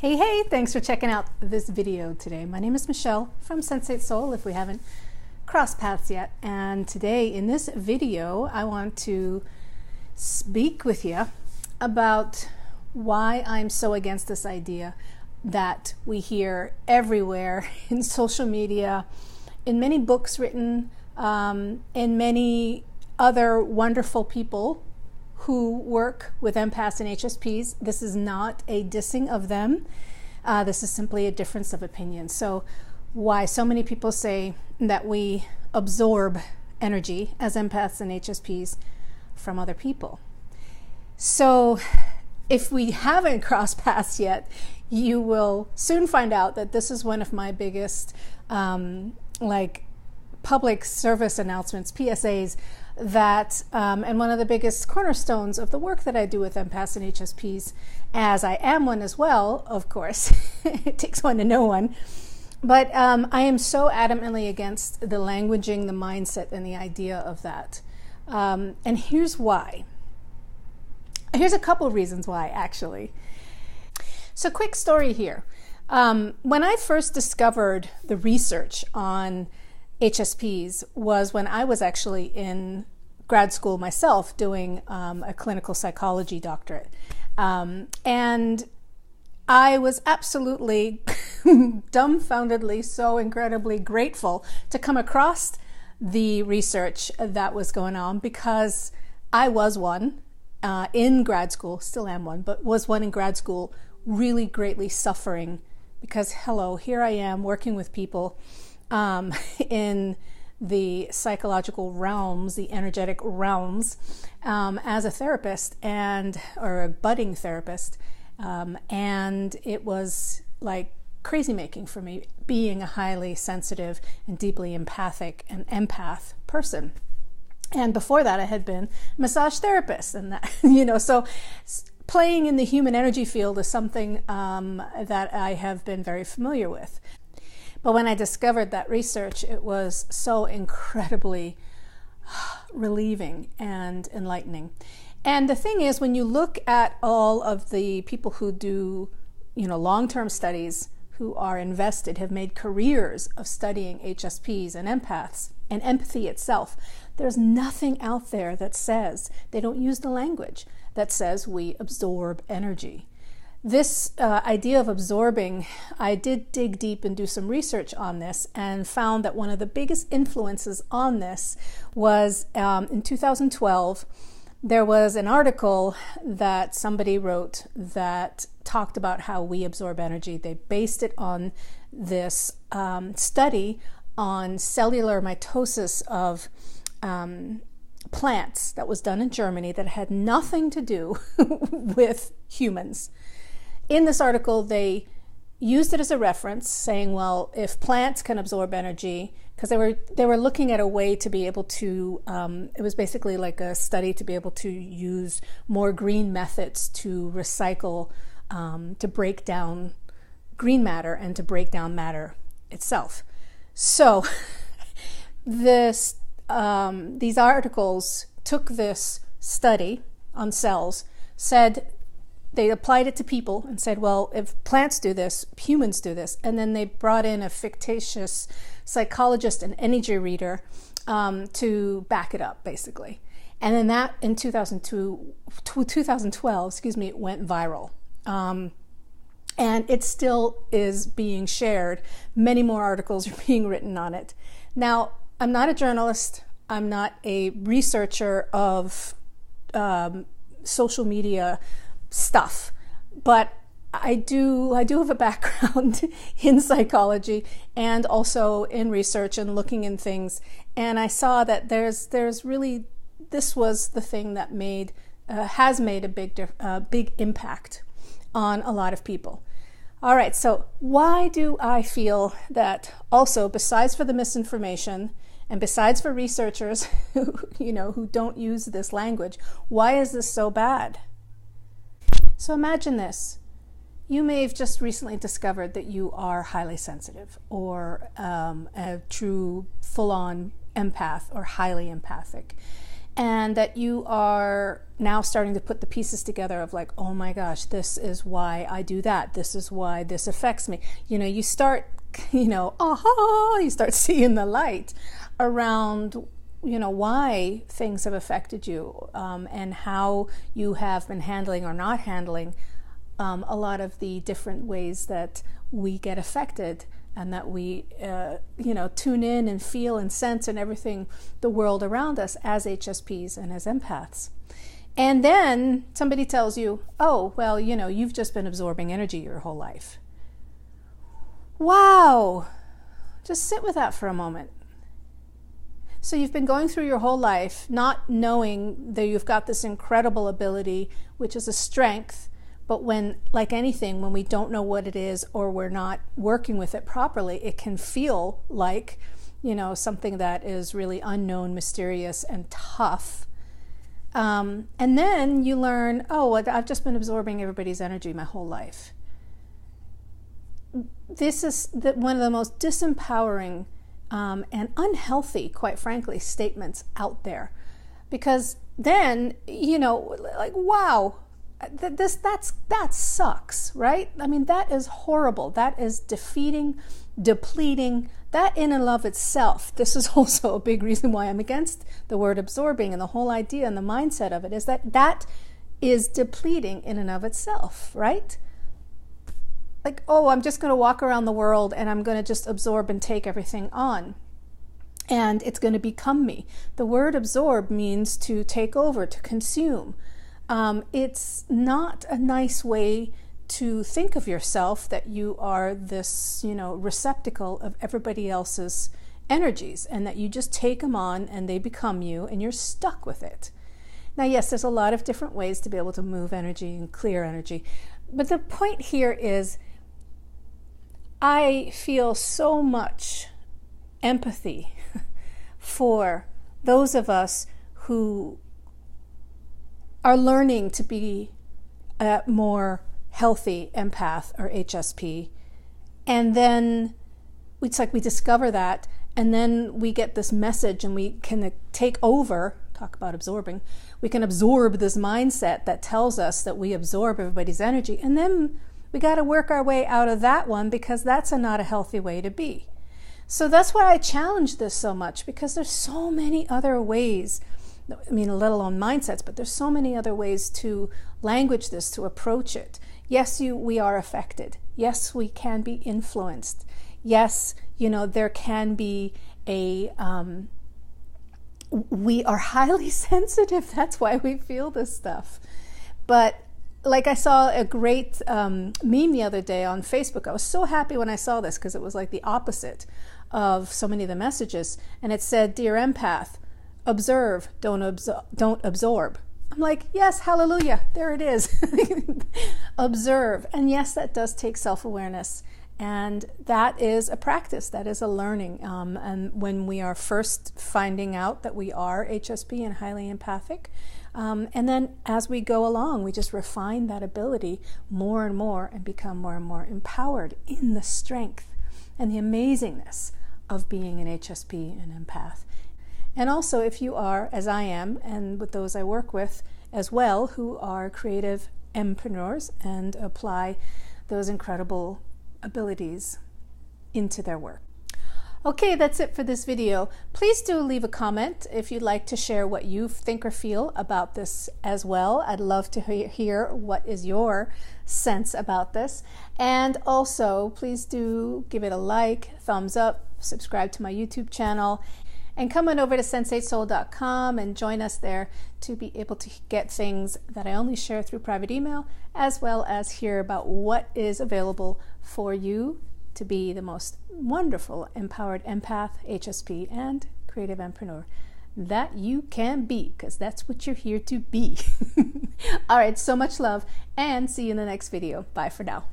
Hey, thanks for checking out this video today. My name is Michelle from Sensate Soul, if we haven't crossed paths yet. And today in this video, I want to speak with you about why I'm so against this idea that we hear everywhere in social media, in many books written, in many other wonderful people who work with empaths and HSPs. This is not a dissing of them. This is simply a difference of opinion. So why so many people say that we absorb energy as empaths and HSPs from other people. So if we haven't crossed paths yet, you will soon find out that this is one of my biggest public service announcements, PSAs, that and one of the biggest cornerstones of the work that I do with empaths and HSPs, as I am one as well, of course. It takes one to know one. But I am so adamantly against the languaging, the mindset, and the idea of that. And here's why. Here's a couple reasons why, actually. So quick story here. When I first discovered the research on HSPs was when I was actually in grad school myself doing a clinical psychology doctorate. And I was absolutely dumbfoundedly so incredibly grateful to come across the research that was going on, because I was one in grad school, still am one, but was one in grad school, really greatly suffering because, hello, here I am working with people in the psychological realms, the energetic realms, as a therapist or a budding therapist. And it was like crazy making for me, being a highly sensitive and deeply empathic and empath person. And before that, I had been a massage therapist, and that, so playing in the human energy field is something that I have been very familiar with. But when I discovered that research, it was so incredibly relieving and enlightening. And the thing is, when you look at all of the people who do, long-term studies, who are invested, have made careers of studying HSPs and empaths and empathy itself, there's nothing out there that says, they don't use the language that says we absorb energy. This idea of absorbing, I did dig deep and do some research on this and found that one of the biggest influences on this was in 2012, there was an article that somebody wrote that talked about how we absorb energy. They based it on this study on cellular mitosis of plants that was done in Germany that had nothing to do with humans. In this article, they used it as a reference, saying, well, if plants can absorb energy, because they were looking at a way to be able to, it was basically like a study to be able to use more green methods to recycle, to break down green matter and to break down matter itself. So these articles took this study on cells, said, they applied it to people and said, well, if plants do this, humans do this. And then they brought in a fictitious psychologist and energy reader to back it up, basically. And then that, in 2012, it went viral. And it still is being shared. Many more articles are being written on it. Now, I'm not a journalist. I'm not a researcher of social media stuff, but I do have a background in psychology and also in research and looking in things, and I saw that there's really, this was the thing that has made a big impact on a lot of people. All right, so why do I feel that also, besides for the misinformation and besides for researchers who don't use this language, why is this so bad? So imagine this. You may have just recently discovered that you are highly sensitive, or a true full-on empath or highly empathic. and that you are now starting to put the pieces together of like, oh my gosh, this is why I do that. This is why this affects me. You know, you start, you start seeing the light around, why things have affected you, and how you have been handling or not handling a lot of the different ways that we get affected, and that we, tune in and feel and sense and everything, the world around us as HSPs and as empaths. And then somebody tells you, oh, well, you've just been absorbing energy your whole life. Wow. Just sit with that for a moment. So you've been going through your whole life not knowing that you've got this incredible ability, which is a strength, but when, like anything, when we don't know what it is or we're not working with it properly, it can feel like, something that is really unknown, mysterious, and tough. And then you learn, oh, I've just been absorbing everybody's energy my whole life. This is one of the most disempowering and unhealthy, quite frankly, statements out there. Because then, like, wow, that sucks, right? I mean, that is horrible. That is defeating, depleting. That in and of itself, this is also a big reason why I'm against the word absorbing, and the whole idea and the mindset of it is that is depleting in and of itself, right? Like, oh, I'm just going to walk around the world and I'm going to just absorb and take everything on. And it's going to become me. The word absorb means to take over, to consume. It's not a nice way to think of yourself, that you are this, receptacle of everybody else's energies, and that you just take them on and they become you and you're stuck with it. Now, yes, there's a lot of different ways to be able to move energy and clear energy. But the point here is, I feel so much empathy for those of us who are learning to be a more healthy empath or HSP. And then it's like we discover that, and then we get this message and we can take over, talk about absorbing, we can absorb this mindset that tells us that we absorb everybody's energy. And then we got to work our way out of that one, because that's not a healthy way to be. So that's why I challenge this so much, because there's so many other ways, let alone mindsets, but there's so many other ways to language this, to approach it. Yes, we are affected. Yes, we can be influenced. Yes, there can be we are highly sensitive. That's why we feel this stuff. But like, I saw a great meme the other day on Facebook. I was so happy when I saw this, because it was like the opposite of so many of the messages. And it said, "Dear empath, observe, don't absorb." I'm like, yes, hallelujah, there it is. Observe. And yes, that does take self-awareness. And that is a practice, that is a learning. And when we are first finding out that we are HSP and highly empathic, and then as we go along, we just refine that ability more and more and become more and more empowered in the strength and the amazingness of being an HSP and empath. And also, if you are, as I am, and with those I work with as well, who are creative empreneurs and apply those incredible abilities into their work. Okay, that's it for this video. Please do leave a comment if you'd like to share what you think or feel about this as well. I'd love to hear what is your sense about this. And also, please do give it a like, thumbs up, subscribe to my YouTube channel, and come on over to sensatesoul.com and join us there to be able to get things that I only share through private email, as well as hear about what is available for you to be the most wonderful, empowered empath, HSP, and creative entrepreneur that you can be, because that's what you're here to be. All right, so much love, and see you in the next video. Bye for now.